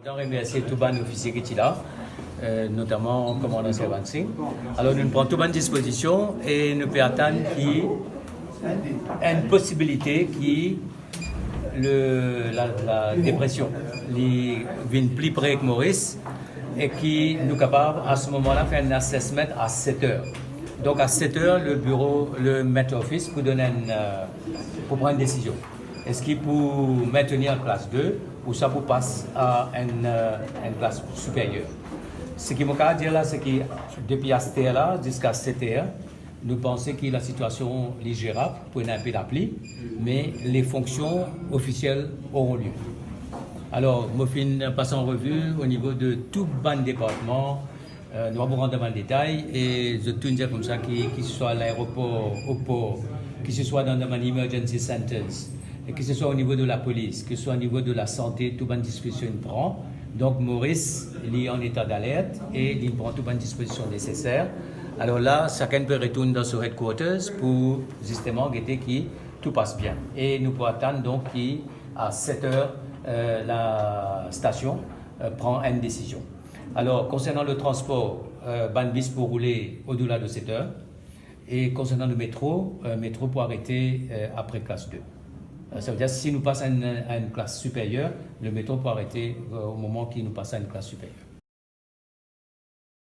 voudrais remercier tous les officiers qui sont là, notamment le commandant Servansi. Alors, nous prenons toutes les dispositions et nous pouvons attendre qu'il y ait une possibilité qui la dépression vienne plus près que Maurice et qui nous capable à ce moment-là faire un assessment à 7 heures. Donc à 7 heures, le bureau, le maître office pour pour prendre une décision. Est-ce qu'il peut maintenir en classe 2 ou ça peut passer à une classe supérieure? Ce qui m'a dire là, c'est que depuis à cette heure-là jusqu'à 7 heures, nous pensons que la situation est gérable pour un peu d'appli, mais les fonctions officielles auront lieu. Alors, je passe en revue au niveau de tout le département. Nous allons rentrer dans le détail et je te dire comme ça, qu'il soit à l'aéroport, au port, que ce soit dans les emergency centers, que ce soit au niveau de la police, que ce soit au niveau de la santé, toute bonne disposition prend. Donc Maurice, il est en état d'alerte et il prend toute bonne disposition nécessaire. Alors là, chacun peut retourner dans son headquarters pour justement guetter que tout passe bien. Et nous pouvons attendre donc qu'à 7 heures, la station prend une décision. Alors, concernant le transport, Banbis pour rouler au-delà de 7 heures. Et concernant le métro, métro pour arrêter après classe 2. Ça veut dire que si nous passons à une classe supérieure, le métro peut arrêter au moment qu'il nous passe à une classe supérieure.